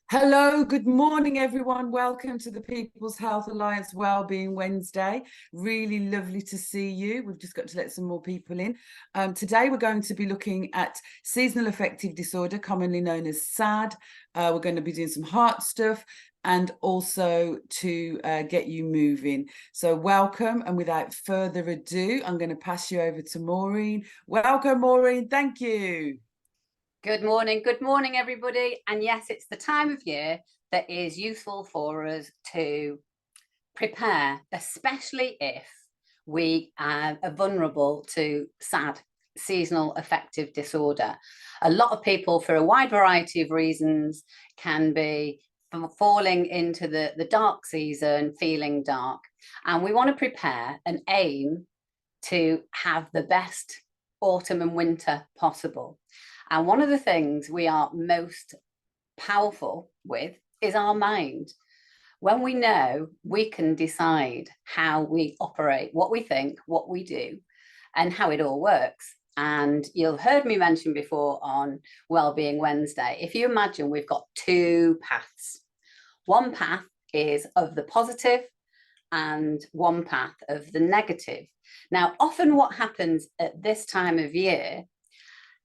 Hello, good morning, everyone. Welcome to the People's Health Alliance Wellbeing Wednesday. Really lovely to see you. We've just got to let some more people in. Today, we're going to be looking at seasonal affective disorder, commonly known as SAD. We're going to be doing some heart stuff and also to get you moving. So welcome. And without further ado, I'm going to pass you over to Maureen. Welcome, Maureen. Thank you. Good morning, everybody. And yes, it's the time of year that is useful for us to prepare, especially if we are vulnerable to SAD, seasonal affective disorder. A lot of people, for a wide variety of reasons, can be falling into the dark season, feeling dark. And we want to prepare and aim to have the best autumn and winter possible. And one of the things we are most powerful with is our mind. When we know, we can decide how we operate, what we think, what we do, and how it all works. And you've heard me mention before on Wellbeing Wednesday, if you imagine we've got two paths. One path is of the positive and one path of the negative. Now, often what happens at this time of year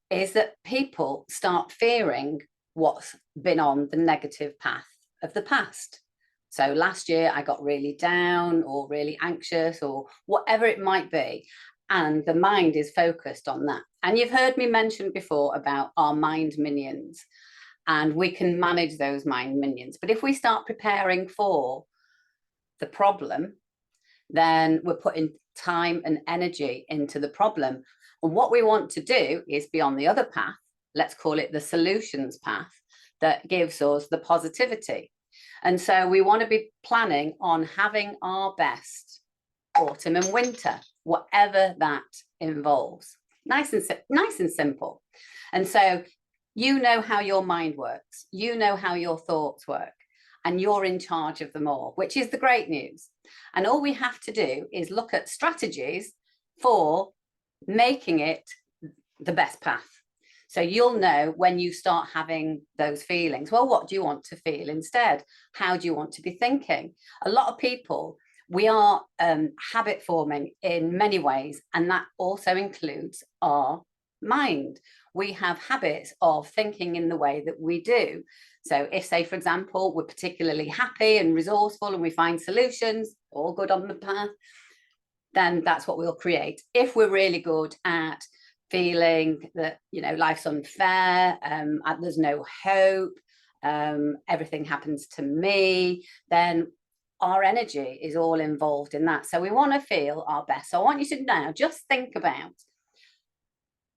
is that people start fearing what's been on the negative path of the past. So last year I got really down or really anxious or whatever it might be. And the mind is focused on that. And you've heard me mention before about our mind minions, and we can manage those mind minions. But if we start preparing for the problem, then we're putting time and energy into the problem. And what we want to do is be on the other path, let's call it the solutions path, that gives us the positivity. And so we want to be planning on having our best autumn and winter, whatever that involves. Nice and simple. And so you know how your mind works, you know how your thoughts work, and you're in charge of them all, which is the great news. And all we have to do is look at strategies for making it the best path. So you'll know when you start having those feelings, well, what do you want to feel instead? How do you want to be thinking? A lot of people, we are habit forming in many ways, and that also includes our mind. We have habits of thinking in the way that we do. So if, say, for example, we're particularly happy and resourceful and we find solutions, all good on the path, then that's what we'll create. If we're really good at feeling that, you know, life's unfair, there's no hope, everything happens to me, then our energy is all involved in that. So we want to feel our best. So I want you to now just think about,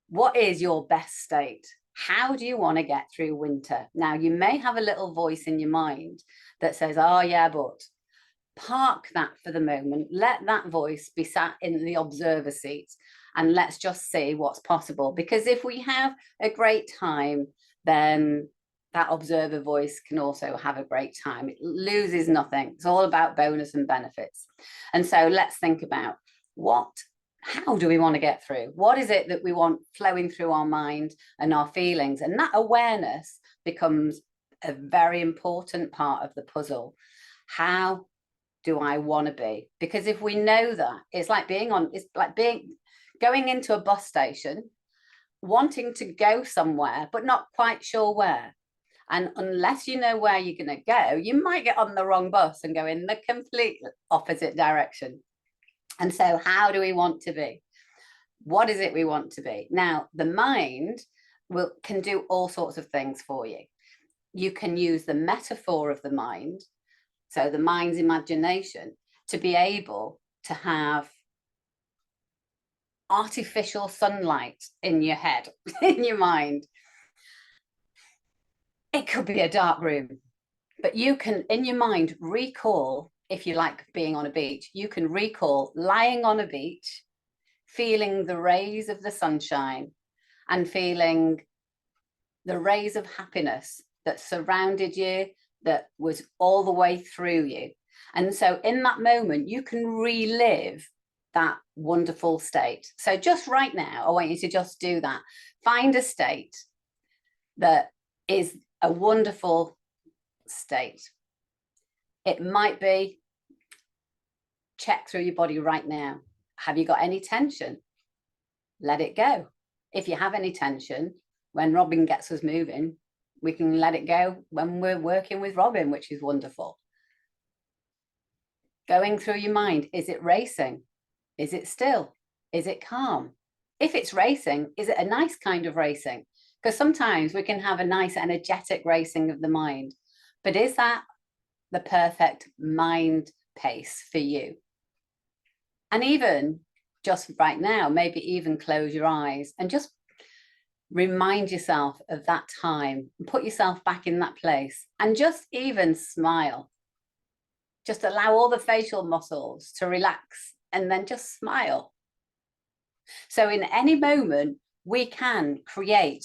what is your best state? How do you want to get through winter? Now, you may have a little voice in your mind that says, oh yeah, but park that for the moment. Let that voice be sat in the observer seat and let's just see what's possible. Because if we have a great time, then that observer voice can also have a great time. It loses nothing. It's all about bonus and benefits. And so let's think about how do we want to get through? What is it that we want flowing through our mind and our feelings? And that awareness becomes a very important part of the puzzle. How do I want to be? Because if we know that, it's like going into a bus station, wanting to go somewhere, but not quite sure where. And unless you know where you're going to go, you might get on the wrong bus and go in the complete opposite direction. And so how do we want to be? What is it we want to be? Now, the mind can do all sorts of things for you. You can use the metaphor of the mind, so the mind's imagination, to be able to have artificial sunlight in your head, in your mind. It could be a dark room, but you can, in your mind, recall, if you like being on a beach, you can recall lying on a beach, feeling the rays of the sunshine and feeling the rays of happiness that surrounded you, that was all the way through you. And so in that moment, you can relive that wonderful state. So just right now, I want you to just do that. Find a state that is a wonderful state. It might be, check through your body right now. Have you got any tension? Let it go. If you have any tension, when Robyn gets us moving, we can let it go when we're working with Robyn, which is wonderful. Going through your mind, is it racing? Is it still? Is it calm? If it's racing, is it a nice kind of racing? Because sometimes we can have a nice energetic racing of the mind, but is that the perfect mind pace for you? And even just right now, maybe even close your eyes and just remind yourself of that time, and put yourself back in that place, and just even smile. Just allow all the facial muscles to relax and then just smile. So in any moment, we can create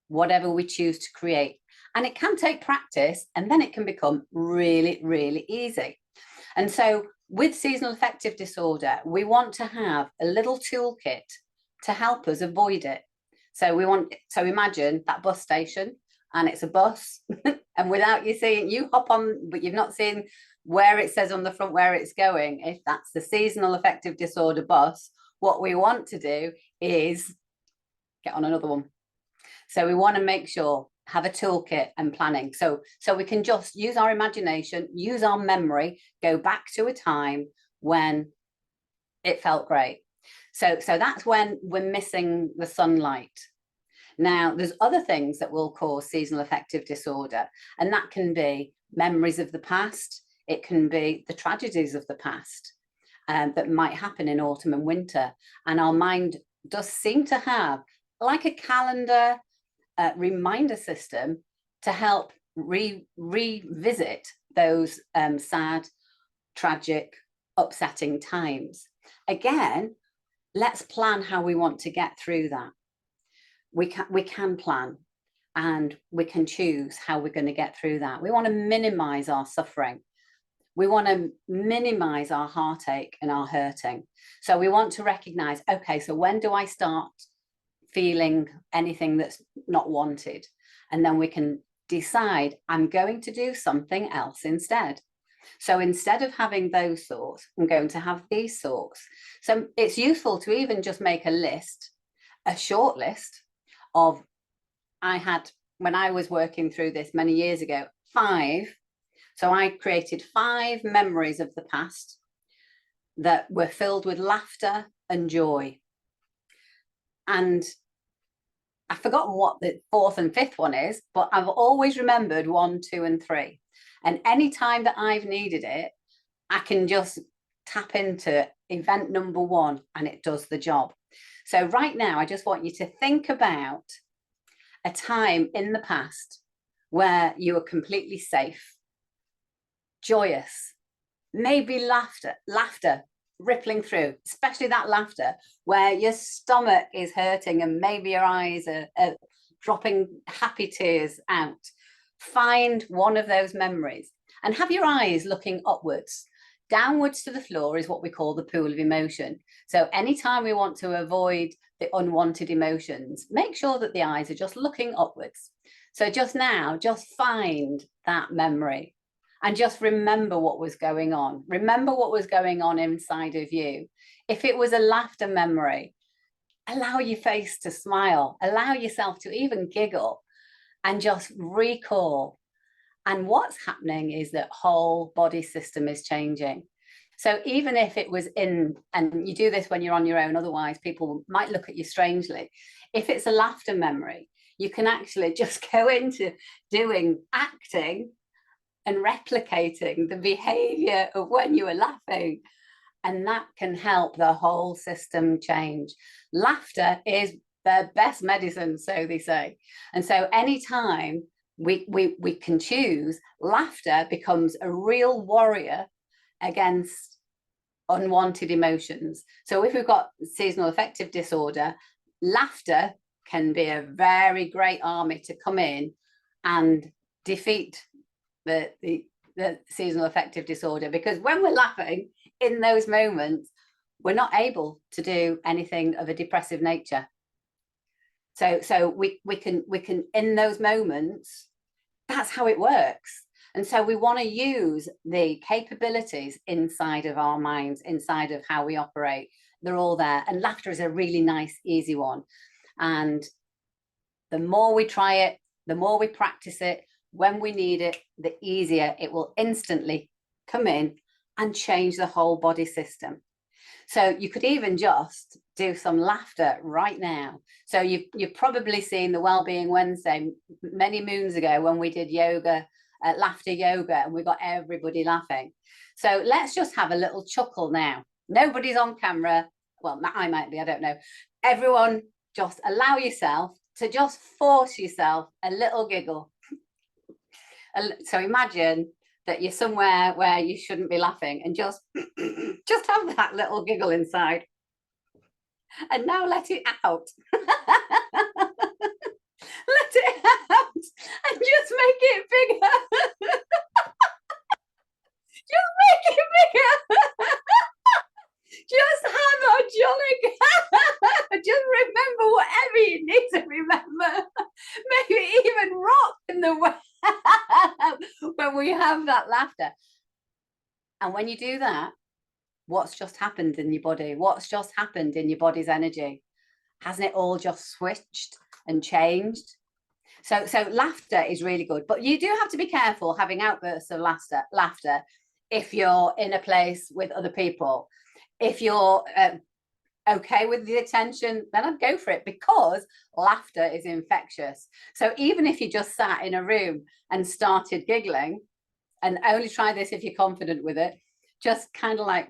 whatever we choose to create. And it can take practice, and then it can become really, really easy. And so with seasonal affective disorder, we want to have a little toolkit to help us avoid it. So imagine that bus station, and it's a bus, and without you seeing, you hop on, but you've not seen where it says on the front where it's going. If that's the seasonal affective disorder bus, what we want to do is get on another one. So we want to make sure, have a toolkit and planning. So we can just use our imagination, use our memory, go back to a time when it felt great. So that's when we're missing the sunlight. Now, there's other things that will cause seasonal affective disorder, and that can be memories of the past. It can be the tragedies of the past that might happen in autumn and winter. And our mind does seem to have like a calendar reminder system to help revisit those sad, tragic, upsetting times. Again, let's plan how we want to get through that. We can plan, and we can choose how we're going to get through that. We want to minimize our suffering. We want to minimize our heartache and our hurting. So we want to recognize, okay, so when do I start feeling anything that's not wanted? And then we can decide, I'm going to do something else instead. So instead of having those thoughts, I'm going to have these thoughts. So it's useful to even just make a list, a short list of, when I was working through this many years ago, 5. So I created 5 memories of the past that were filled with laughter and joy. And I've forgotten what the 4th and 5th one is, but I've always remembered 1, 2, and 3. And any time that I've needed it, I can just tap into event number 1 and it does the job. So right now, I just want you to think about a time in the past where you were completely safe, joyous, maybe laughter rippling through, especially that laughter where your stomach is hurting and maybe your eyes are dropping happy tears out. Find one of those memories and have your eyes looking upwards. Downwards to the floor is what we call the pool of emotion. So anytime we want to avoid the unwanted emotions, make sure that the eyes are just looking upwards. So just now, just find that memory and just remember what was going on. Remember what was going on inside of you. If it was a laughter memory, allow your face to smile, allow yourself to even giggle and just recall. And what's happening is that whole body system is changing. So even if it was in, and you do this when you're on your own, otherwise people might look at you strangely. If it's a laughter memory, you can actually just go into acting and replicating the behavior of when you were laughing. And that can help the whole system change. Laughter is the best medicine, so they say. And so anytime we can choose, laughter becomes a real warrior against unwanted emotions. So if we've got seasonal affective disorder, laughter can be a very great army to come in and defeat the seasonal affective disorder, because when we're laughing in those moments, we're not able to do anything of a depressive nature. So we can in those moments, that's how it works. And so we want to use the capabilities inside of our minds, inside of how we operate. They're all there. And laughter is a really nice, easy one. And the more we try it, the more we practice it, when we need it, the easier it will instantly come in and change the whole body system. So you could even just do some laughter right now. So you've probably seen the Wellbeing Wednesday many moons ago when we did yoga, laughter yoga, and we got everybody laughing. So let's just have a little chuckle now. Nobody's on camera. Well, I might be, I don't know. Everyone just allow yourself to just force yourself a little giggle. So imagine that you're somewhere where you shouldn't be laughing and just have that little giggle inside. And now let it out. Let it out and just make it bigger. Just make it bigger. Just have a jolly. Just remember whatever you need to remember. Maybe even rock in the way when we have that laughter. And when you do that, what's just happened in your body? What's just happened in your body's energy? Hasn't it all just switched and changed? So laughter is really good, but you do have to be careful having outbursts of laughter if you're in a place with other people. If you're okay with the attention, then I'd go for it, because laughter is infectious. So even if you just sat in a room and started giggling, and only try this if you're confident with it, just kind of like,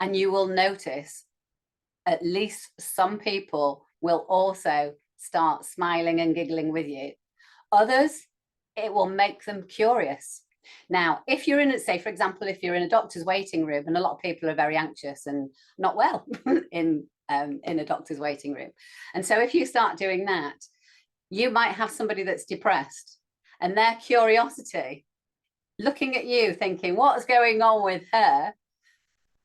and you will notice at least some people will also start smiling and giggling with you. Others, it will make them curious. Now, if you're in, say, for example, if you're in a doctor's waiting room, and a lot of people are very anxious and not well in a doctor's waiting room. And so if you start doing that, you might have somebody that's depressed, and their curiosity, looking at you thinking, what's going on with her?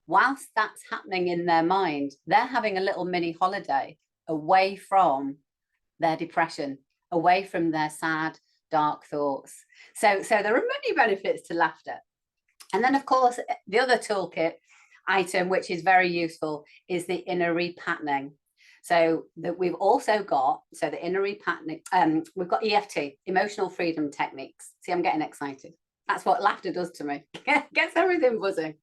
Whilst that's happening in their mind, they're having a little mini holiday away from their depression, away from their sad, dark thoughts. So there are many benefits to laughter. And then, of course, the other toolkit item, which is very useful, is the inner repatterning. So that we've also got, so the inner repatterning, we've got EFT, emotional freedom techniques. See, I'm getting excited. That's what laughter does to me. Gets everything buzzing.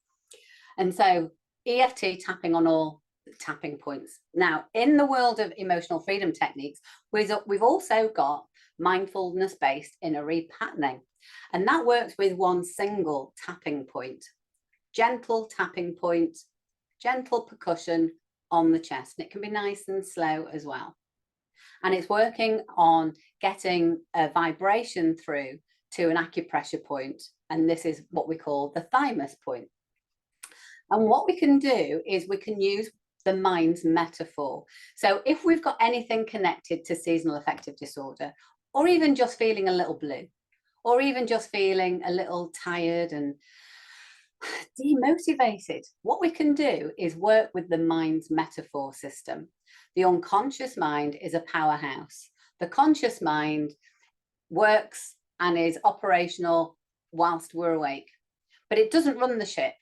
And so EFT, tapping on all tapping points. Now, in the world of emotional freedom techniques, we've also got mindfulness-based inner repatterning. And that works with one single tapping point, gentle tapping point, gentle percussion on the chest. And it can be nice and slow as well. And it's working on getting a vibration through to an acupressure point. And this is what we call the thymus point. And what we can do is we can use the mind's metaphor. So if we've got anything connected to seasonal affective disorder, or even just feeling a little blue, or even just feeling a little tired and demotivated, what we can do is work with the mind's metaphor system. The unconscious mind is a powerhouse. The conscious mind works and is operational whilst we're awake, but it doesn't run the ship.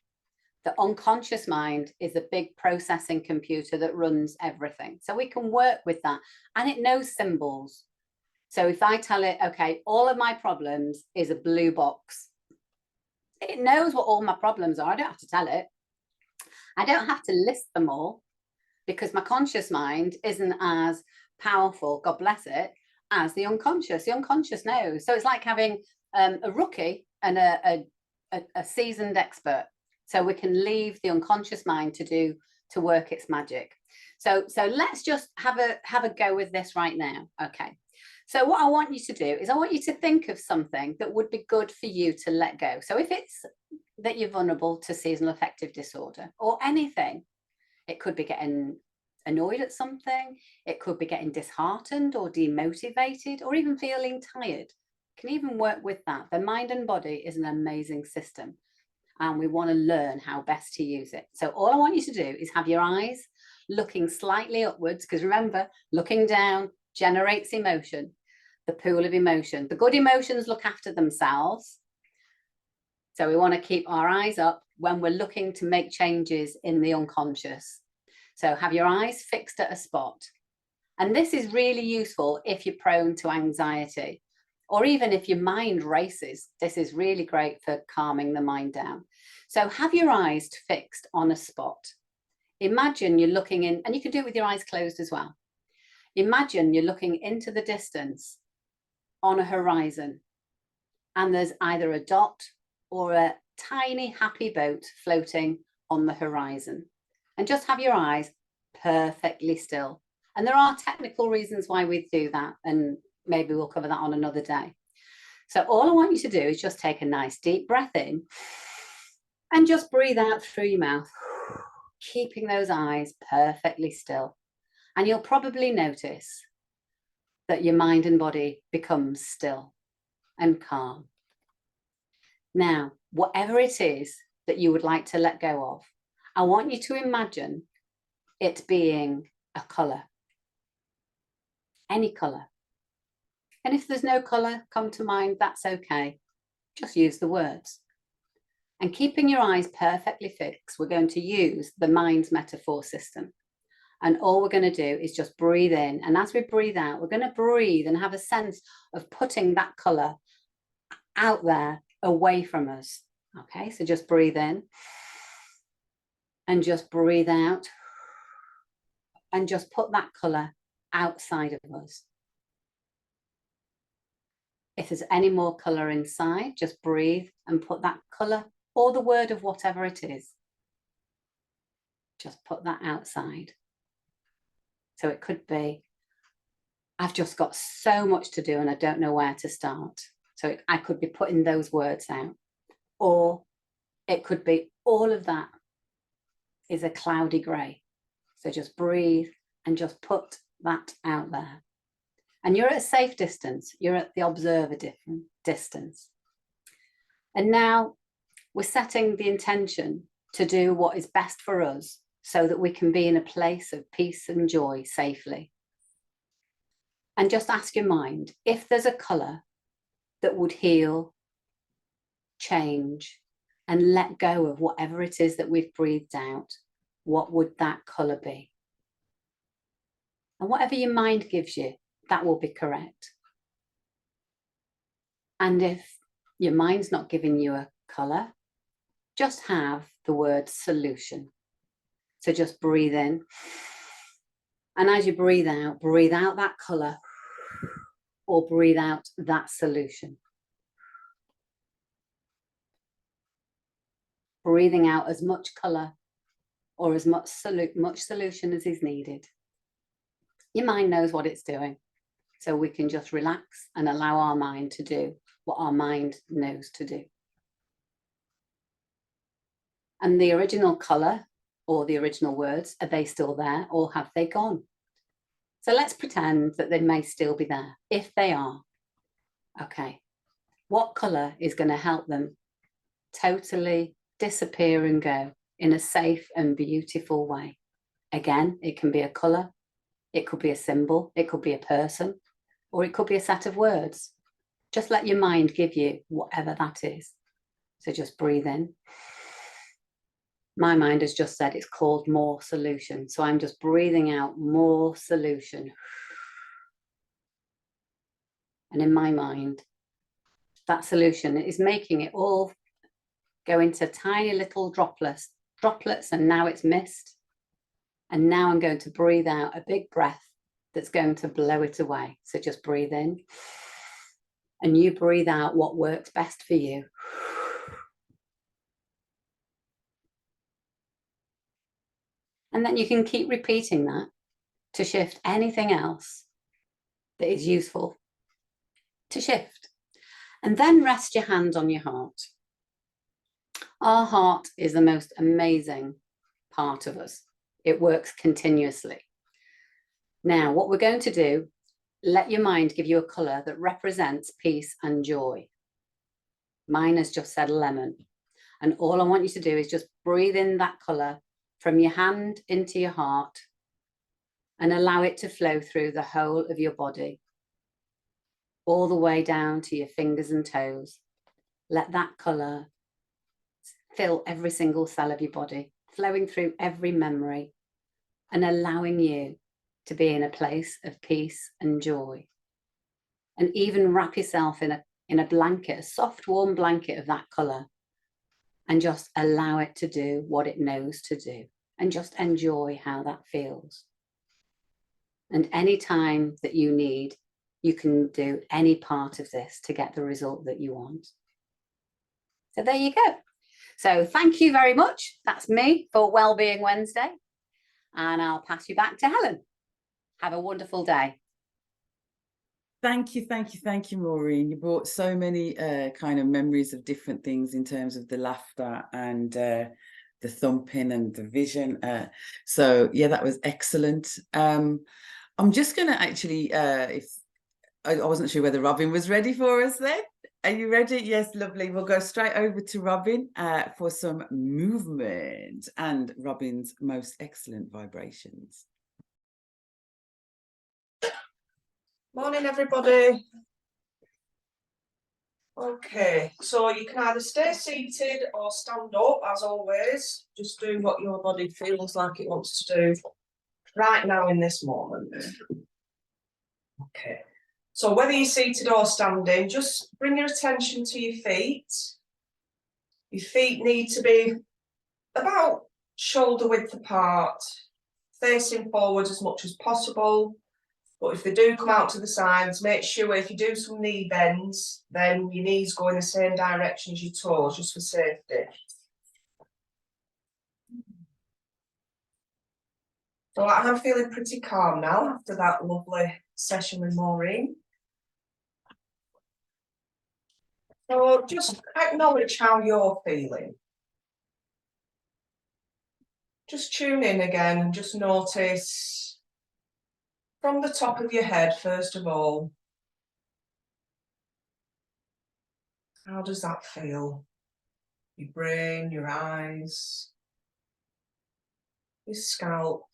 The unconscious mind is a big processing computer that runs everything. So we can work with that, and it knows symbols. So if I tell it, okay, all of my problems is a blue box, it knows what all my problems are. I don't have to tell it. I don't have to list them all, because my conscious mind isn't as powerful, God bless it, as the unconscious. The unconscious knows. So it's like having a rookie and a seasoned expert. So we can leave the unconscious mind to work its magic. So let's just have a go with this right now. Okay. So what I want you to do is I want you to think of something that would be good for you to let go. So if it's that you're vulnerable to seasonal affective disorder or anything, it could be getting annoyed at something. It could be getting disheartened or demotivated or even feeling tired. You can even work with that. The mind and body is an amazing system, and we want to learn how best to use it. So all I want you to do is have your eyes looking slightly upwards, because remember, looking down generates emotion, the pool of emotion. The good emotions look after themselves. So we want to keep our eyes up when we're looking to make changes in the unconscious. So have your eyes fixed at a spot. And this is really useful if you're prone to anxiety, or even if your mind races. This is really great for calming the mind down. So have your eyes fixed on a spot. Imagine you're looking in, and you can do it with your eyes closed as well. Imagine you're looking into the distance on a horizon, and there's either a dot or a tiny happy boat floating on the horizon. And just have your eyes perfectly still. And there are technical reasons why we do that, and maybe we'll cover that on another day. So all I want you to do is just take a nice deep breath in and just breathe out through your mouth, keeping those eyes perfectly still. And you'll probably notice that your mind and body becomes still and calm. Now, whatever it is that you would like to let go of, I want you to imagine it being a colour, any colour. And if there's no colour come to mind, that's okay. Just use the words. And keeping your eyes perfectly fixed, we're going to use the mind's metaphor system. And all we're going to do is just breathe in. And as we breathe out, we're going to breathe and have a sense of putting that colour out there, away from us. Okay, so just breathe in and just breathe out and just put that colour outside of us. If there's any more colour inside, just breathe and put that colour or the word of whatever it is. Just put that outside. So it could be, I've just got so much to do and I don't know where to start. So I could be putting those words out. Or it could be, all of that is a cloudy grey. So just breathe and just put that out there. And you're at a safe distance. You're at the observer distance. And now we're setting the intention to do what is best for us so that we can be in a place of peace and joy safely. And just ask your mind, if there's a colour that would heal, change, and let go of whatever it is that we've breathed out, what would that colour be? And whatever your mind gives you, that will be correct. And if your mind's not giving you a colour, just have the word solution. So just breathe in. And as you breathe out that colour or breathe out that solution. Breathing out as much colour or as much solution as is needed. Your mind knows what it's doing. So we can just relax and allow our mind to do what our mind knows to do. And the original colour or the original words, are they still there or have they gone? So let's pretend that they may still be there. If they are, okay, what colour is going to help them totally disappear and go in a safe and beautiful way? Again, it can be a colour, it could be a symbol, it could be a person, or it could be a set of words. Just let your mind give you whatever that is. So just breathe in. My mind has just said it's called more solution. So I'm just breathing out more solution. And in my mind, that solution is making it all go into tiny little droplets, and now it's mist. And now I'm going to breathe out a big breath that's going to blow it away. So just breathe in. And you breathe out what works best for you. And then you can keep repeating that to shift anything else that is useful to shift. And then rest your hand on your heart. Our heart is the most amazing part of us. It works continuously. Now, what we're going to do, let your mind give you a colour that represents peace and joy. Mine has just said lemon. And all I want you to do is just breathe in that colour from your hand into your heart and allow it to flow through the whole of your body, all the way down to your fingers and toes. Let that colour fill every single cell of your body, flowing through every memory and allowing you to be in a place of peace and joy. And even wrap yourself in a blanket, a soft, warm blanket of that colour, and just allow it to do what it knows to do, and just enjoy how that feels. And any time that you need, you can do any part of this to get the result that you want. So there you go. So thank you very much. That's me for Wellbeing Wednesday. And I'll pass you back to Helen. Have a wonderful day. Thank you, Maureen. You brought so many kind of memories of different things in terms of the laughter and the thumping and the vision. So yeah, that was excellent. I'm just going to actually, if I wasn't sure whether Robyn was ready for us then. Are you ready? Yes, lovely. We'll go straight over to Robyn for some movement and Robyn's most excellent vibrations. Morning, everybody. Okay, so you can either stay seated or stand up, as always. Just do what your body feels like it wants to do right now in this moment. Okay, so whether you're seated or standing, just bring your attention to your feet. Your feet need to be about shoulder width apart, facing forward as much as possible. But if they do come out to the sides, make sure if you do some knee bends, then your knees go in the same direction as your toes, just for safety. So I'm feeling pretty calm now after that lovely session with Maureen. So just acknowledge how you're feeling. Just tune in again and just notice from the top of your head, first of all, how does that feel? Your brain, your eyes, your scalp,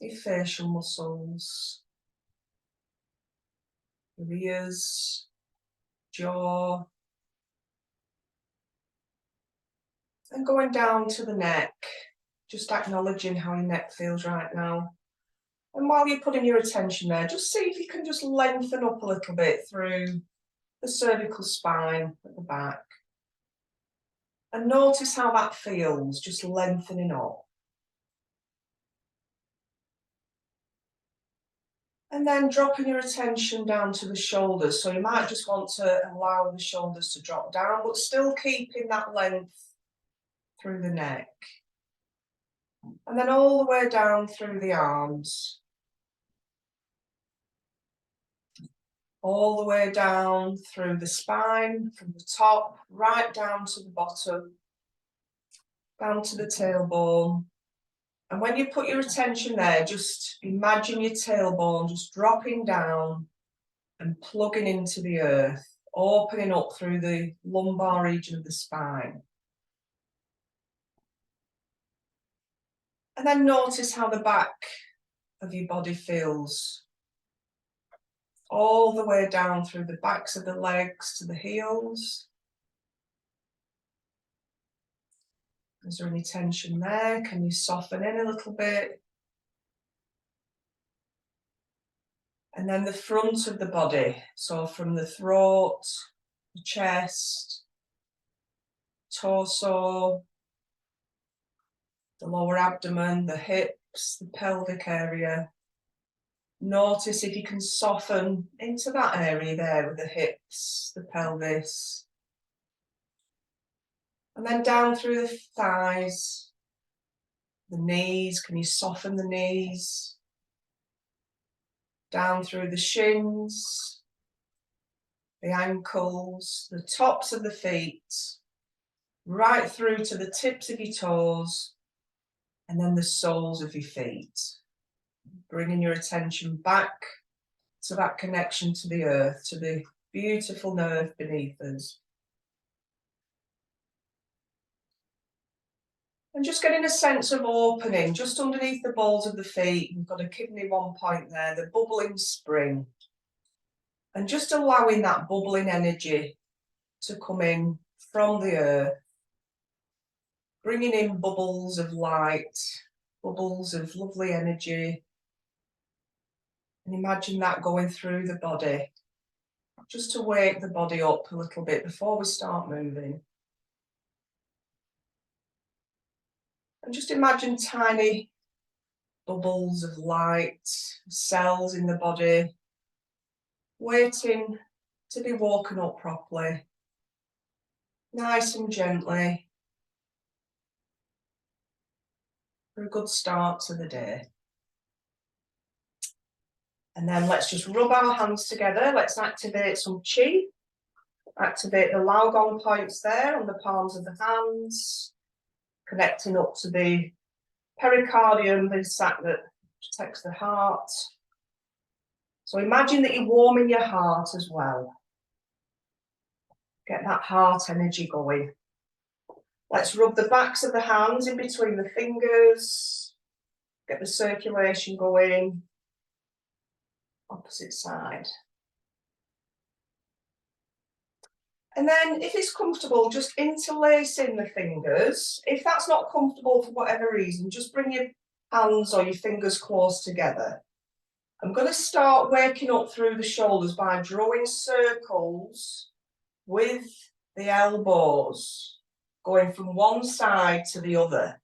your facial muscles, your ears, jaw, and going down to the neck, just acknowledging how your neck feels right now. And while you're putting your attention there, just see if you can just lengthen up a little bit through the cervical spine at the back. And notice how that feels, just lengthening up. And then dropping your attention down to the shoulders. So you might just want to allow the shoulders to drop down, but still keeping that length through the neck. And then all the way down through the arms. All the way down through the spine, from the top, right down to the bottom, down to the tailbone. And when you put your attention there, just imagine your tailbone just dropping down and plugging into the earth, opening up through the lumbar region of the spine. And then notice how the back of your body feels. All the way down through the backs of the legs to the heels. Is there any tension there? Can you soften in a little bit? And then the front of the body, so from the throat, the chest, torso, the lower abdomen, the hips, the pelvic area. Notice if you can soften into that area there with the hips, the pelvis. And then down through the thighs, the knees. Can you soften the knees? Down through the shins, the ankles, the tops of the feet, right through to the tips of your toes, and then the soles of your feet. Bringing your attention back to that connection to the earth, to the beautiful earth beneath us. And just getting a sense of opening just underneath the balls of the feet. We've got a kidney 1 point there, the bubbling spring. And just allowing that bubbling energy to come in from the earth, bringing in bubbles of light, bubbles of lovely energy. And imagine that going through the body, just to wake the body up a little bit before we start moving. And just imagine tiny bubbles of light, cells in the body, waiting to be woken up properly, nice and gently, for a good start to the day. And then let's just rub our hands together. Let's activate some Qi. Activate the Lao Gong points there on the palms of the hands, connecting up to the pericardium, the sac that protects the heart. So imagine that you're warming your heart as well. Get that heart energy going. Let's rub the backs of the hands in between the fingers. Get the circulation going. Opposite side. And then if it's comfortable, just interlacing the fingers. If that's not comfortable for whatever reason, just bring your hands or your fingers close together. I'm going to start waking up through the shoulders by drawing circles with the elbows, going from one side to the other.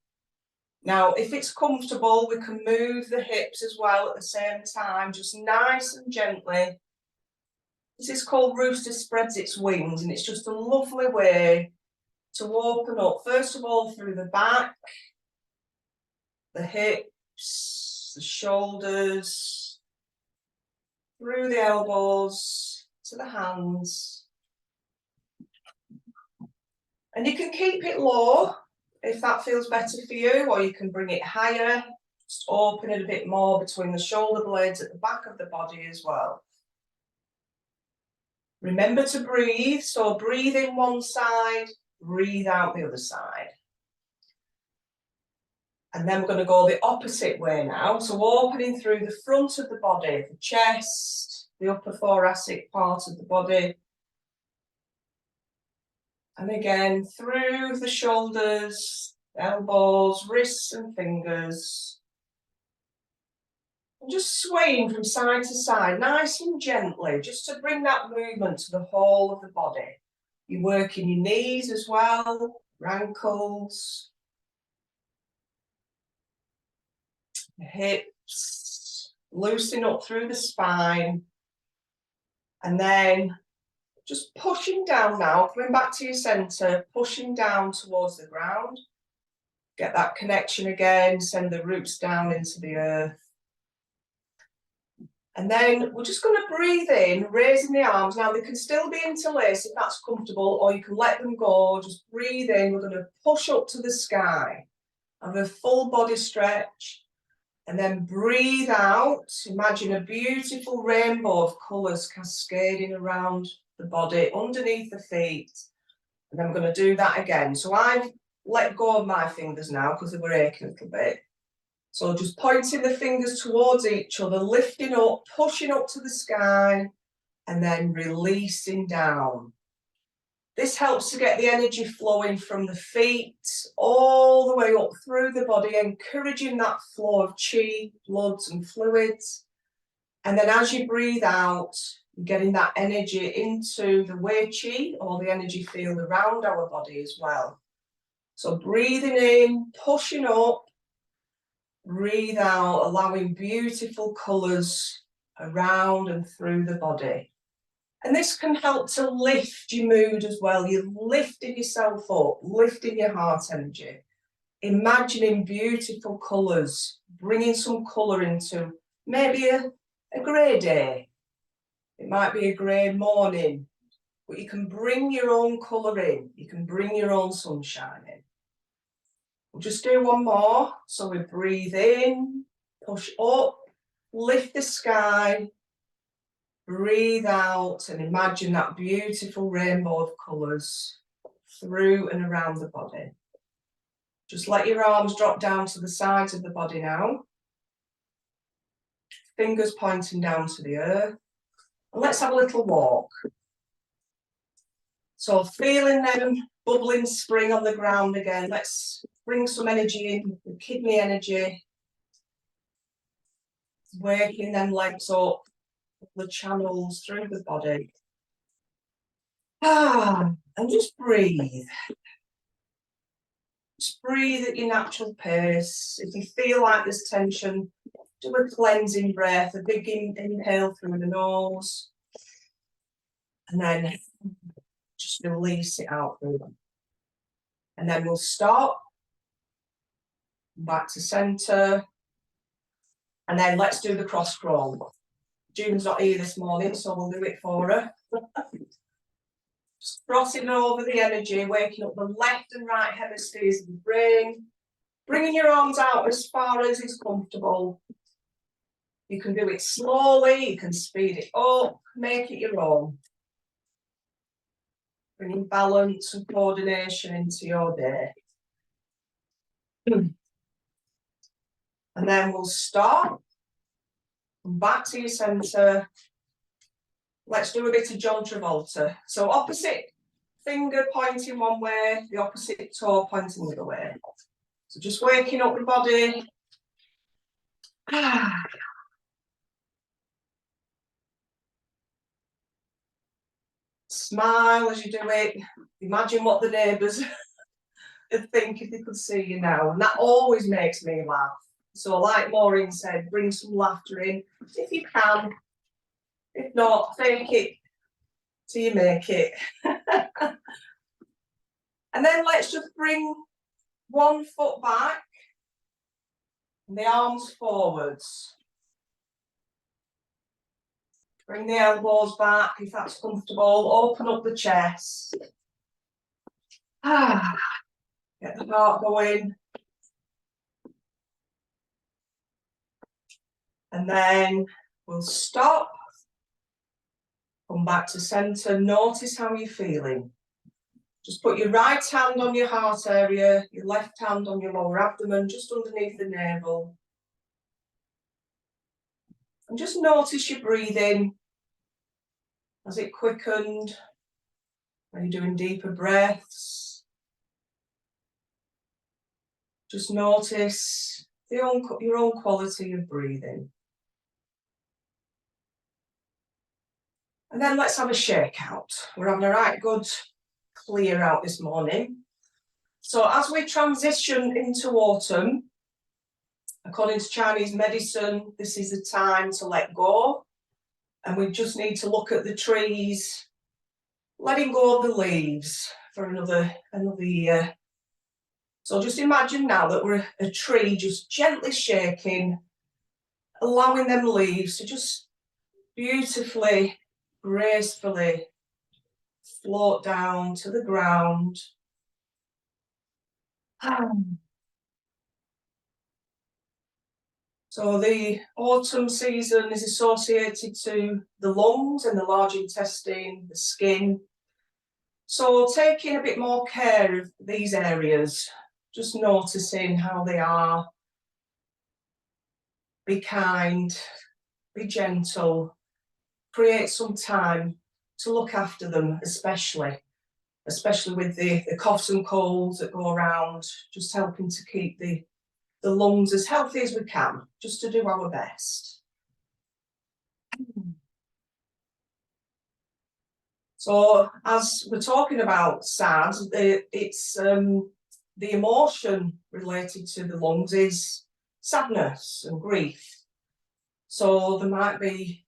Now, if it's comfortable, we can move the hips as well at the same time, just nice and gently. This is called Rooster Spreads Its Wings, and it's just a lovely way to open up, first of all, through the back, the hips, the shoulders, through the elbows, to the hands. And you can keep it low, if that feels better for you, or you can bring it higher, just open it a bit more between the shoulder blades at the back of the body as well. Remember to breathe, so breathe in one side, breathe out the other side. And then we're going to go the opposite way now, so opening through the front of the body, the chest, the upper thoracic part of the body. And again, through the shoulders, elbows, wrists and fingers. And just swaying from side to side, nice and gently, just to bring that movement to the whole of the body. You're working your knees as well, your ankles, your hips, loosen up through the spine. And then just pushing down now, coming back to your centre, pushing down towards the ground. Get that connection again, send the roots down into the earth. And then we're just going to breathe in, raising the arms. Now they can still be interlaced if that's comfortable, or you can let them go. Just breathe in, we're going to push up to the sky. Have a full body stretch. And then breathe out. Imagine a beautiful rainbow of colours cascading around the body, underneath the feet. And then I'm going to do that again. So I've let go of my fingers now because they were aching a little bit. So just pointing the fingers towards each other, lifting up, pushing up to the sky, and then releasing down. This helps to get the energy flowing from the feet all the way up through the body, encouraging that flow of Qi, bloods and fluids. And then as you breathe out, you're getting that energy into the Wei Qi, or the energy field around our body as well. So breathing in, pushing up, breathe out, allowing beautiful colours around and through the body. And this can help to lift your mood as well. You're lifting yourself up, lifting your heart energy, imagining beautiful colours, bringing some colour into maybe a grey day. It might be a grey morning, but you can bring your own colour in. You can bring your own sunshine in. We'll just do one more. So we breathe in, push up, lift the sky, breathe out, and imagine that beautiful rainbow of colours through and around the body. Just let your arms drop down to the sides of the body now. Fingers pointing down to the earth. And let's have a little walk. So feeling them bubbling spring on the ground again. Let's bring some energy in, the kidney energy. Waking them legs up, the channels through the body. And just breathe. Just breathe at your natural pace. If you feel like there's tension, do a cleansing breath, a big inhale through the nose. And then just release it out through them. And then we'll stop. Back to centre. And then let's do the cross crawl. June's not here this morning, so we'll do it for her. Just crossing over the energy, waking up the left and right hemispheres of the brain. Bringing your arms out as far as is comfortable. You can do it slowly, you can speed it up, make it your own. Bringing balance and coordination into your day. And then we'll stop. Come back to your centre. Let's do a bit of John Travolta. So opposite finger pointing one way, the opposite toe pointing the other way. So just waking up the body. Smile as you do it. Imagine what the neighbours would think if they could see you now. And that always makes me laugh. So like Maureen said, bring some laughter in if you can. If not, fake it till you make it. And then let's just bring one foot back and the arms forwards. Bring the elbows back if that's comfortable. Open up the chest. Get the heart going. And then we'll stop. Come back to centre. Notice how you're feeling. Just put your right hand on your heart area, your left hand on your lower abdomen, just underneath the navel. And just notice your breathing. Has it quickened? Are you doing deeper breaths? Just notice your own quality of breathing. And then let's have a shake out. We're having a right good clear out this morning. So as we transition into autumn, according to Chinese medicine, this is the time to let go. And we just need to look at the trees, letting go of the leaves for another year. So just imagine now that we're a tree just gently shaking, allowing them leaves to just beautifully, gracefully float down to the ground. So the autumn season is associated to the lungs and the large intestine, the skin. So taking a bit more care of these areas, just noticing how they are. Be kind, be gentle, create some time to look after them, especially with the coughs and colds that go around, just helping to keep the lungs as healthy as we can, just to do our best. So as we're talking about sad, it's the emotion related to the lungs is sadness and grief. So it might be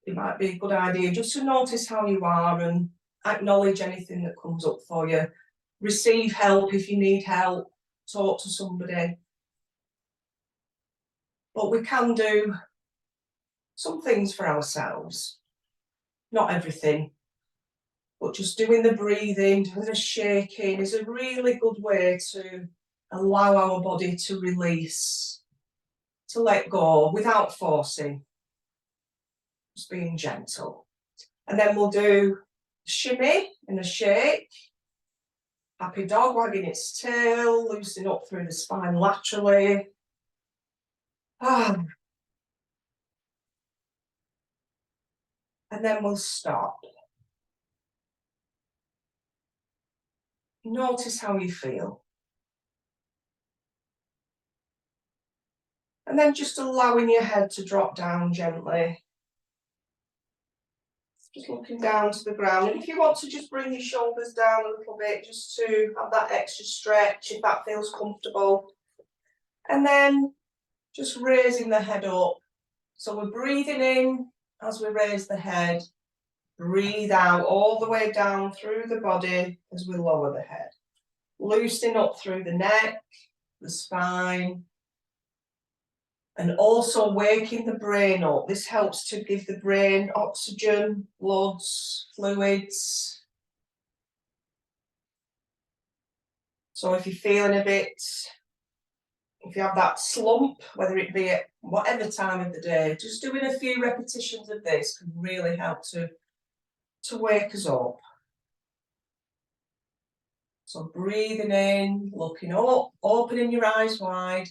a good idea just to notice how you are and acknowledge anything that comes up for you. Receive help if you need help, talk to somebody. But we can do some things for ourselves. Not everything, but just doing the breathing, doing the shaking is a really good way to allow our body to release, to let go without forcing. Just being gentle. And then we'll do shimmy and a shake. Happy dog wagging its tail, loosening up through the spine laterally. And then we'll stop. notice how you feel. And then just allowing your head to drop down gently. Just looking down to the ground. And if you want to just bring your shoulders down a little bit, just to have that extra stretch, if that feels comfortable. And then just raising the head up. So we're breathing in as we raise the head. Breathe out all the way down through the body as we lower the head. Loosening up through the neck, the spine. And also waking the brain up. This helps to give the brain oxygen, bloods, fluids. So if you're feeling a bit, if you have that slump, whether it be at whatever time of the day, just doing a few repetitions of this can really help to wake us up. So breathing in, looking up, opening your eyes wide.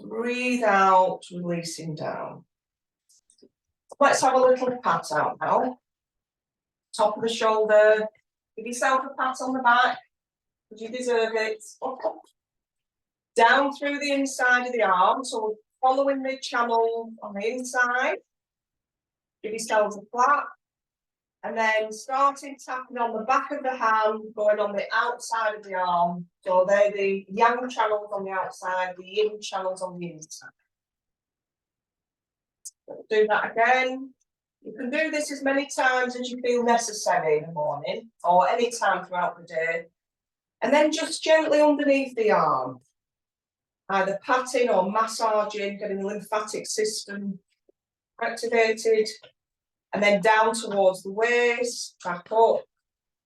Breathe out, releasing down. Let's have a little pat out now. Top of the shoulder. Give yourself a pat on the back, because you deserve it. Down through the inside of the arm, so we're following the channel on the inside. Give yourselves a flat. And then starting tapping on the back of the hand, going on the outside of the arm. So they're the yang channels on the outside, the yin channels on the inside. Do that again. You can do this as many times as you feel necessary in the morning or any time throughout the day. And then just gently underneath the arm, either patting or massaging, getting the lymphatic system activated. And then down towards the waist, back up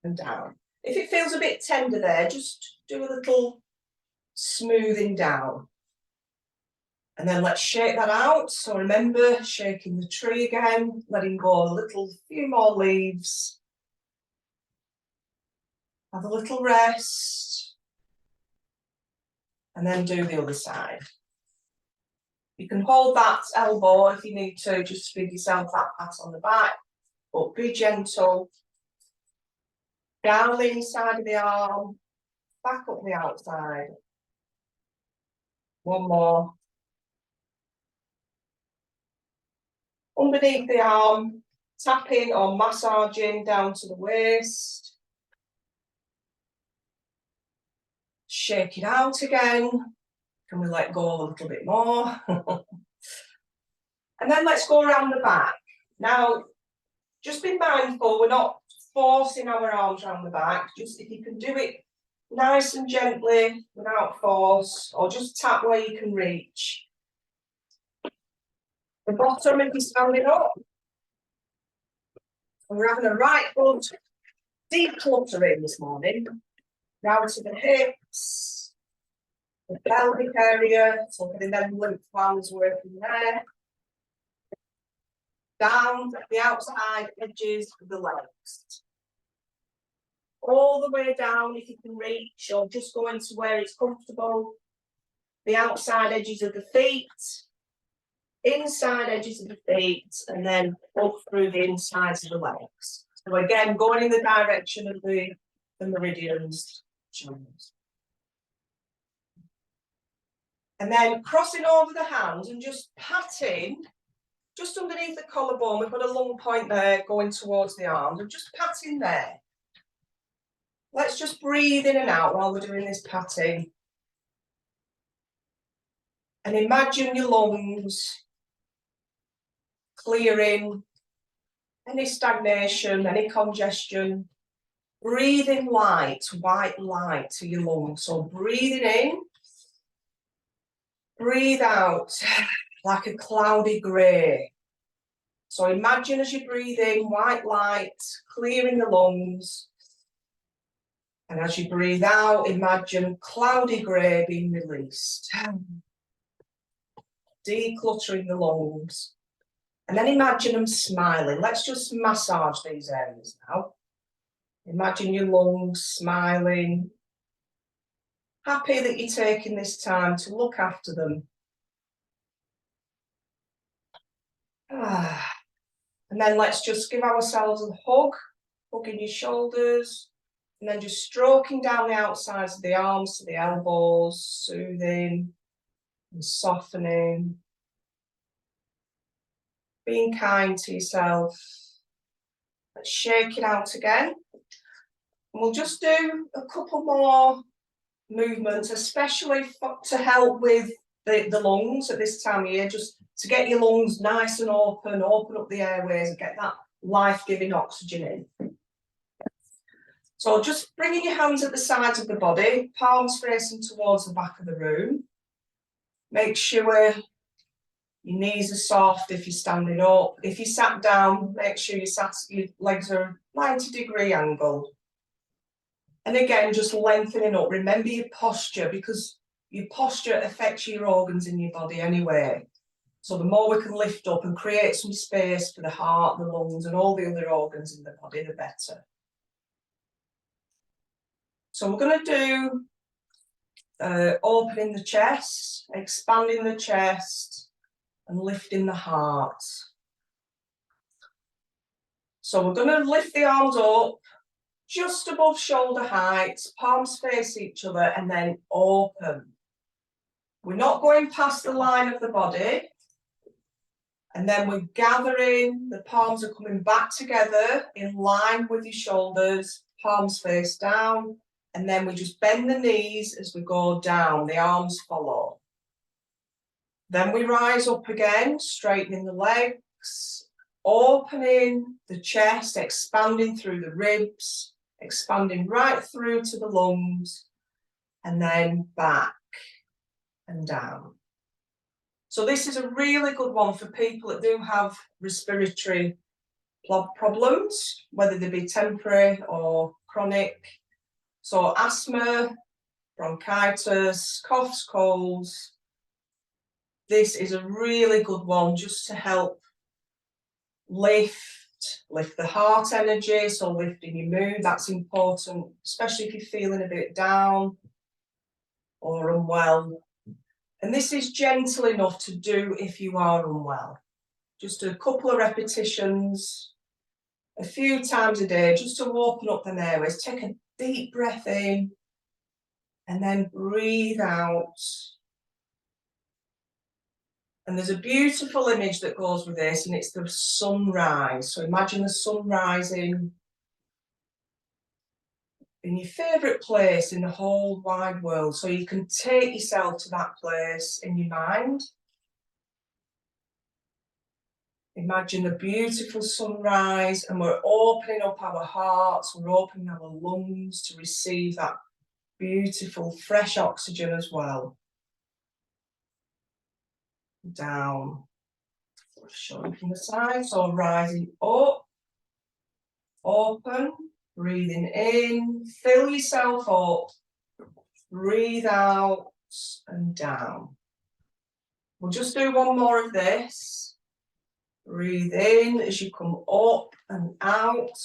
and down. If it feels a bit tender there, just do a little smoothing down. And then let's shake that out. So remember, shaking the tree again, letting go a few more leaves. Have a little rest. And then do the other side. You can hold that elbow if you need to, just to give yourself that pat on the back, but be gentle. Down the inside of the arm, back up the outside. One more. Underneath the arm, tapping or massaging down to the waist. Shake it out again. Can we let go a little bit more? And then let's go around the back. Now, just be mindful, we're not forcing our arms around the back. Just if you can do it nice and gently, without force, or just tap where you can reach. The bottom, if you're standing up. And we're having a right good decluttering this morning. Down to the hips. The pelvic area, so getting them lymph glands working there. Down the outside edges of the legs. All the way down if you can reach, or just go into where it's comfortable. The outside edges of the feet. Inside edges of the feet, and then up through the insides of the legs. So again, going in the direction of the meridians. And then crossing over the hands and just patting, just underneath the collarbone, we've got a long point there going towards the arms, and just patting there. Let's just breathe in and out while we're doing this patting. And imagine your lungs clearing any stagnation, any congestion. Breathing light, white light to your lungs. So breathing in. Breathe out like a cloudy grey. So imagine as you breathe in, white light, clearing the lungs. And as you breathe out, imagine cloudy grey being released. Decluttering the lungs. And then imagine them smiling. Let's just massage these areas now. Imagine your lungs smiling. Happy that you're taking this time to look after them. And then let's just give ourselves a hug, hugging your shoulders, And then just stroking down the outsides of the arms to the elbows, soothing and softening. Being kind to yourself. Let's shake it out again. And we'll just do a couple more movements, especially to help with the lungs at this time of year, just to get your lungs nice and open up the airways and get that life-giving oxygen in. So just bringing your hands at the sides of the body, palms facing towards the back of the room. Make sure your knees are soft if you're standing up. If you sat down, make sure your legs are a 90-degree angle. And again, just lengthening up. Remember your posture, because your posture affects your organs in your body anyway. So the more we can lift up and create some space for the heart, the lungs, and all the other organs in the body, the better. So we're going to do opening the chest, expanding the chest, and lifting the heart. So we're going to lift the arms up just above shoulder height, palms face each other, and then open. We're not going past the line of the body. And then we're gathering, the palms are coming back together in line with your shoulders, palms face down. And then we just bend the knees as we go down, the arms follow. Then we rise up again, straightening the legs, opening the chest, expanding through the ribs, expanding right through to the lungs, and then back and down. So this is a really good one for people that do have respiratory problems, whether they be temporary or chronic. So asthma, bronchitis, coughs, colds. This is a really good one just to help lift the heart energy, so lifting your mood, that's important, especially if you're feeling a bit down or unwell. And this is gentle enough to do if you are unwell. Just a couple of repetitions, a few times a day, just to open up the airways. Take a deep breath in and then breathe out. And there's a beautiful image that goes with this, and it's the sunrise. So imagine the sun rising in your favourite place in the whole wide world. So you can take yourself to that place in your mind. Imagine a beautiful sunrise, and we're opening up our hearts, we're opening our lungs to receive that beautiful fresh oxygen as well. Down, showing from the side, so rising up, open, breathing in, fill yourself up, breathe out and down. We'll just do one more of this. Breathe in as you come up and out.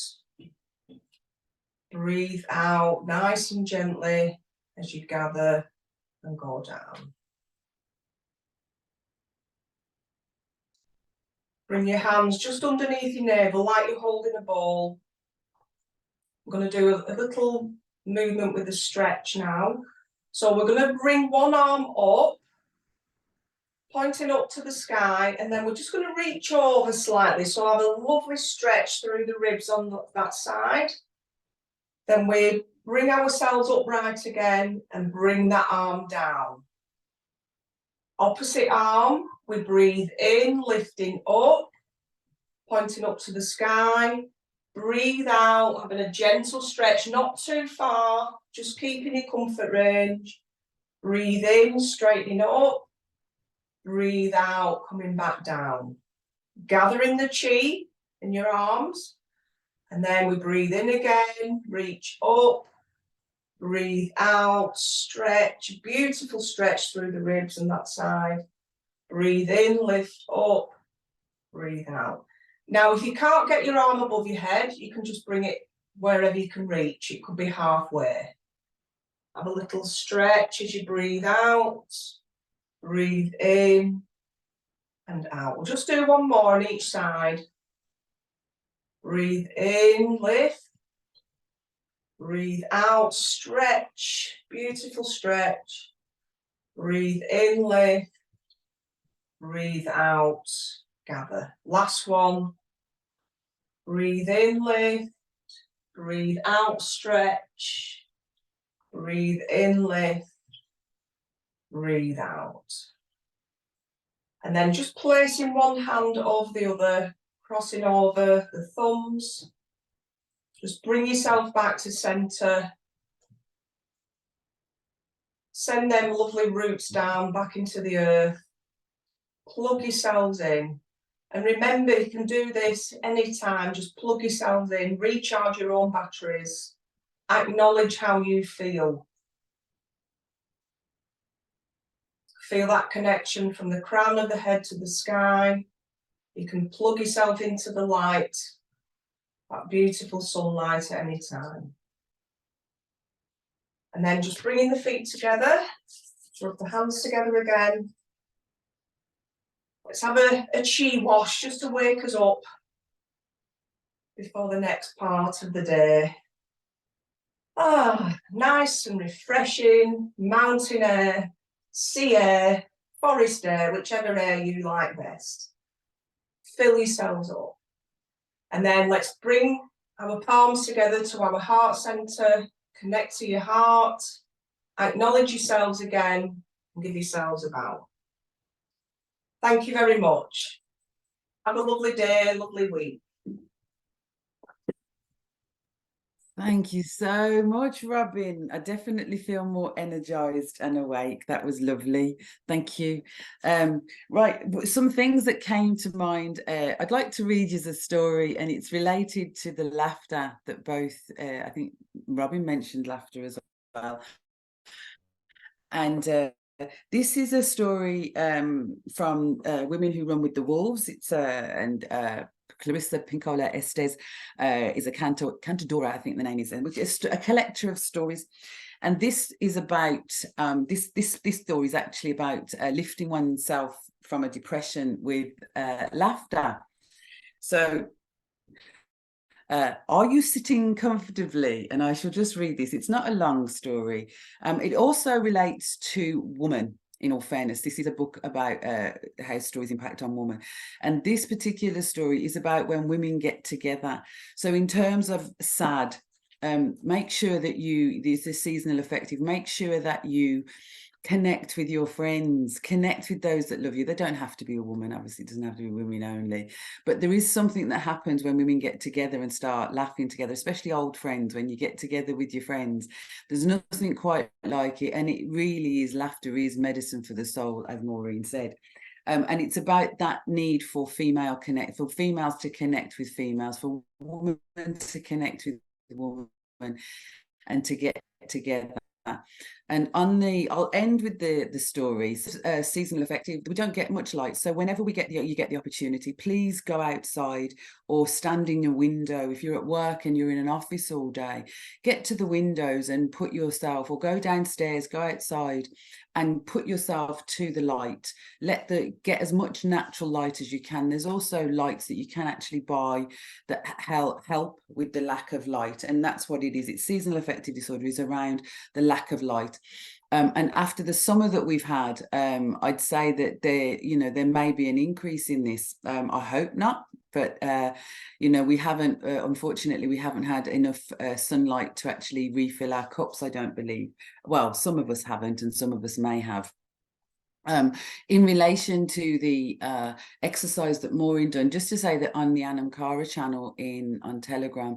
Breathe out nice and gently as you gather and go down. Bring your hands just underneath your navel like you're holding a ball. We're going to do a little movement with the stretch now. So we're going to bring one arm up, pointing up to the sky, and then we're just going to reach over slightly. So have a lovely stretch through the ribs on that side. Then we bring ourselves upright again and bring that arm down. Opposite arm, we breathe in, lifting up, pointing up to the sky. Breathe out, having a gentle stretch, not too far, just keeping your comfort range. Breathe in, straightening up. Breathe out, coming back down. Gathering the chi in your arms. And then we breathe in again, reach up. Breathe out, stretch, beautiful stretch through the ribs and that side. Breathe in, lift up, breathe out. Now, if you can't get your arm above your head, you can just bring it wherever you can reach. It could be halfway. Have a little stretch as you breathe out, breathe in and out. We'll just do one more on each side. Breathe in, lift. Breathe out, stretch, beautiful stretch. Breathe in, lift. Breathe out, gather. Last one. Breathe in, lift. Breathe out, stretch. Breathe in, lift. Breathe out. And then just placing one hand over the other, crossing over the thumbs. Just bring yourself back to centre. Send them lovely roots down back into the earth. Plug yourselves in. And remember, you can do this anytime. Just plug yourselves in, recharge your own batteries. Acknowledge how you feel. Feel that connection from the crown of the head to the sky. You can plug yourself into the light, that beautiful sunlight at any time. And then just bringing the feet together, rub the hands together again. Let's have a chi wash just to wake us up before the next part of the day. Nice and refreshing, mountain air, sea air, forest air, whichever air you like best. Fill yourselves up. And then let's bring our palms together to our heart center, connect to your heart, acknowledge yourselves again, and give yourselves a bow. Thank you very much. Have a lovely day, lovely week. Thank you so much, Robyn. I definitely feel more energized and awake. That was lovely. Thank you. Right, some things that came to mind. I'd like to read you a story, and it's related to the laughter that both, I think Robyn mentioned laughter as well. And this is a story from Women Who Run with the Wolves. It's Clarissa Pinkola Estes is a cantadora, I think the name is, which is a collector of stories. And this is about this story is actually about lifting oneself from a depression with laughter. So are you sitting comfortably? And I shall just read this. It's not a long story. It also relates to woman. In all fairness, this is a book about how stories impact on women. And this particular story is about when women get together. So in terms of sad, make sure that this is seasonal affective, make sure that you connect with your friends, connect with those that love you. They don't have to be a woman, obviously, it doesn't have to be women only. But there is something that happens when women get together and start laughing together, especially old friends. When you get together with your friends, there's nothing quite like it. And it really is, laughter is medicine for the soul, as Maureen said. And it's about that need for females to connect with females, for women to connect with women, and to get together. And I'll end with the story. Seasonal affective, we don't get much light, so whenever you get the opportunity, please go outside or stand in your window. If you're at work and you're in an office all day, get to the windows and put yourself, or go downstairs, go outside and put yourself to the light. Get as much natural light as you can. There's also lights that you can actually buy that help with the lack of light, and that's what it is. It's seasonal affective disorder is around the lack of light. And after the summer that we've had, I'd say that there may be an increase in this. I hope not, but we haven't, unfortunately, we haven't had enough sunlight to actually refill our cups, I don't believe. Well, some of us haven't, and some of us may have. In relation to the exercise that Maureen done, just to say that on the Anam Cara channel on Telegram,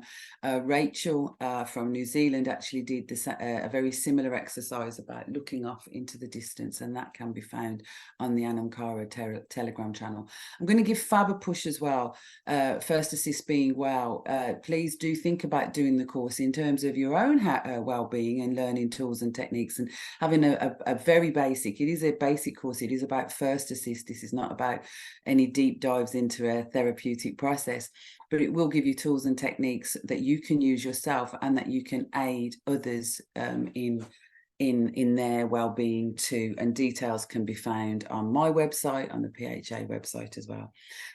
Rachel from New Zealand actually did this a very similar exercise about looking off into the distance, and that can be found on the Anam Cara Telegram channel. I'm going to give Fab a push as well. First Assist Being Well, please do think about doing the course in terms of your own well-being and learning tools and techniques, and having a very basic, it is a basic course. It is about first assist. This is not about any deep dives into a therapeutic process, but it will give you tools and techniques that you can use yourself and that you can aid others in their well-being too. And details can be found on my website, on the PHA website as well.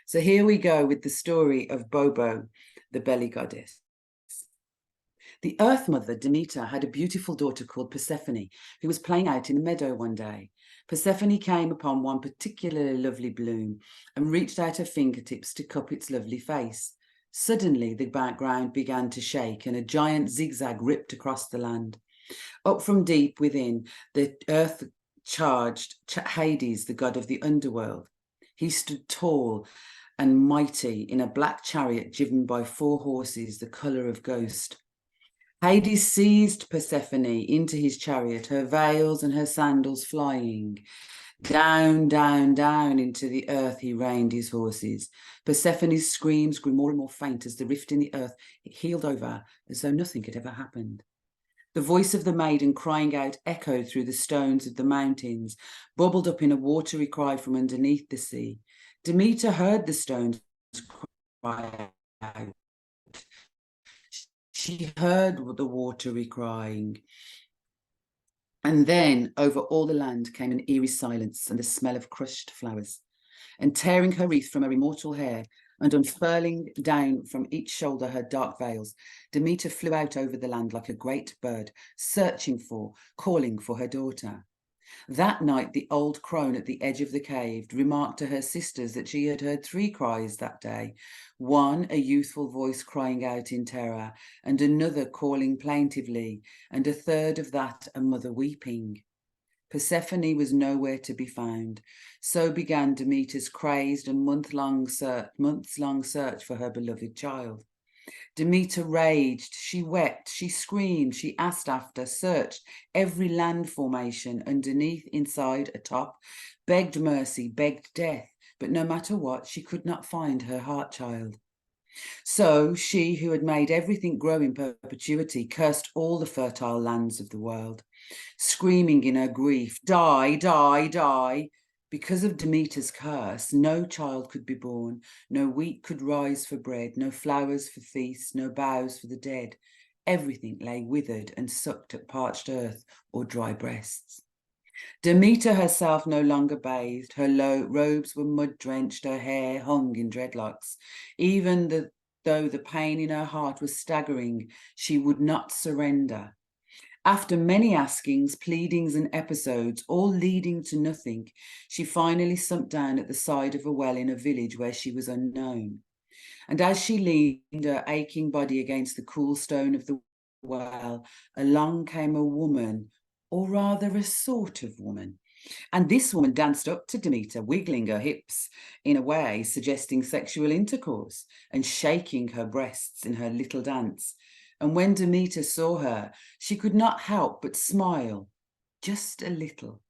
So here we go with the story of Bobo, the belly goddess. The Earth Mother, Demeter, had a beautiful daughter called Persephone, who was playing out in a meadow one day. Persephone came upon one particularly lovely bloom and reached out her fingertips to cup its lovely face. Suddenly, the background began to shake and a giant zigzag ripped across the land. Up from deep within, the earth charged Hades, the god of the underworld. He stood tall and mighty in a black chariot driven by 4 horses, the colour of ghost. Hades seized Persephone into his chariot, her veils and her sandals flying. Down, down, down into the earth he reined his horses. Persephone's screams grew more and more faint as the rift in the earth healed over as though nothing had ever happened. The voice of the maiden crying out echoed through the stones of the mountains, bubbled up in a watery cry from underneath the sea. Demeter heard the stones cry out. She heard the watery crying. And then over all the land came an eerie silence and the smell of crushed flowers. And tearing her wreath from her immortal hair and unfurling down from each shoulder her dark veils, Demeter flew out over the land like a great bird, searching for, calling for her daughter. That night, the old crone at the edge of the cave remarked to her sisters that she had heard 3 cries that day. One, a youthful voice crying out in terror, and another calling plaintively, and a third of that, a mother weeping. Persephone was nowhere to be found. So began Demeter's crazed and months-long search for her beloved child. Demeter raged, she wept, she screamed, she asked after, searched every land formation, underneath, inside, atop, begged mercy, begged death, but no matter what, she could not find her heart child. So she, who had made everything grow in perpetuity, cursed all the fertile lands of the world, screaming in her grief, die, die, die. Because of Demeter's curse, no child could be born, no wheat could rise for bread, no flowers for feasts, no boughs for the dead. Everything lay withered and sucked at parched earth or dry breasts. Demeter herself no longer bathed, her robes were mud-drenched, her hair hung in dreadlocks. Even though the pain in her heart was staggering, she would not surrender. After many askings, pleadings and episodes, all leading to nothing, she finally sunk down at the side of a well in a village where she was unknown. And as she leaned her aching body against the cool stone of the well, along came a woman, or rather a sort of woman. And this woman danced up to Demeter, wiggling her hips in a way suggesting sexual intercourse and shaking her breasts in her little dance. And when Demeter saw her, she could not help but smile, just a little.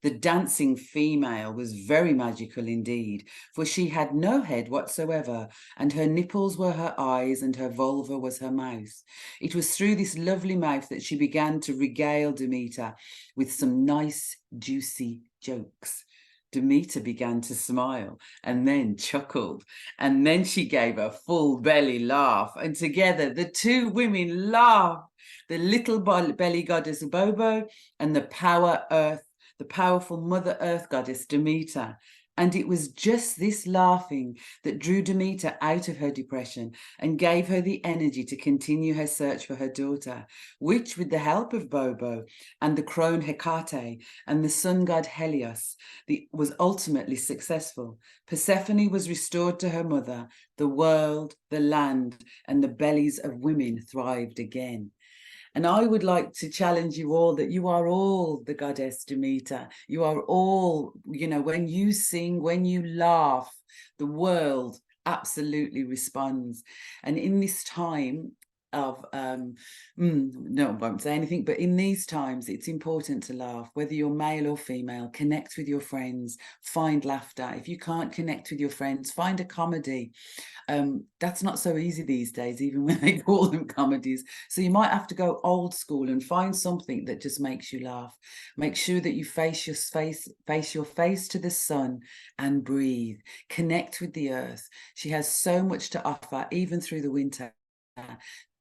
The dancing female was very magical indeed, for she had no head whatsoever, and her nipples were her eyes and her vulva was her mouth. It was through this lovely mouth that she began to regale Demeter with some nice, juicy jokes. Demeter began to smile and then chuckled, and then she gave a full belly laugh, and together the 2 women laughed, the little belly goddess Bobo and the powerful Mother Earth goddess Demeter. And it was just this laughing that drew Demeter out of her depression and gave her the energy to continue her search for her daughter, which, with the help of Bobo and the crone Hecate and the sun god Helios, was ultimately successful. Persephone was restored to her mother, the world, the land, and the bellies of women thrived again. And I would like to challenge you all that you are all the goddess Demeter. You are all, when you sing, when you laugh, the world absolutely responds. And in this time of, no, I won't say anything, but in these times, it's important to laugh, whether you're male or female, connect with your friends, find laughter. If you can't connect with your friends, find a comedy. That's not so easy these days, even when they call them comedies. So you might have to go old school and find something that just makes you laugh. Make sure that you face your face to the sun and breathe. Connect with the earth. She has so much to offer, even through the winter.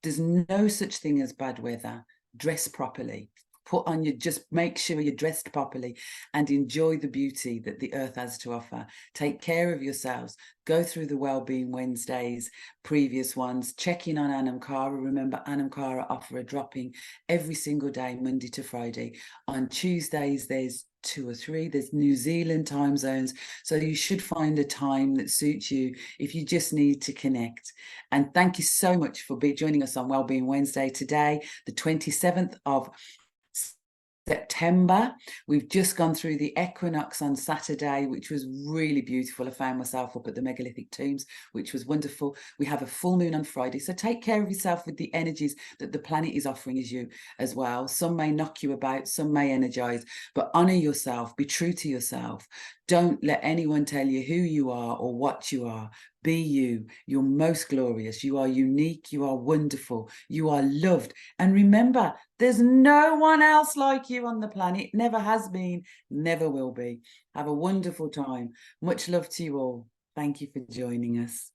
There's no such thing as bad weather. Dress properly. put on your, just make sure you're dressed properly and enjoy the beauty that the earth has to offer. Take care of yourselves. Go through the Wellbeing Wednesdays, previous ones, check in on Anam Cara. Remember, Anam Cara offer a drop-in every single day, Monday to Friday. On Tuesdays, there's 2 or 3. There's New Zealand time zones. So you should find a time that suits you if you just need to connect. And thank you so much for joining us on Wellbeing Wednesday today, the 27th of September. We've just gone through the equinox on Saturday, which was really beautiful. I found myself up at the megalithic tombs, which was wonderful. We have a full moon on Friday, so take care of yourself with the energies that the planet is offering you as well. Some may knock you about, some may energize, but honor yourself, be true to yourself. Don't let anyone tell you who you are or what you are. Be you. You're most glorious. You are unique. You are wonderful. You are loved. And remember, there's no one else like you on the planet. Never has been, never will be. Have a wonderful time. Much love to you all. Thank you for joining us.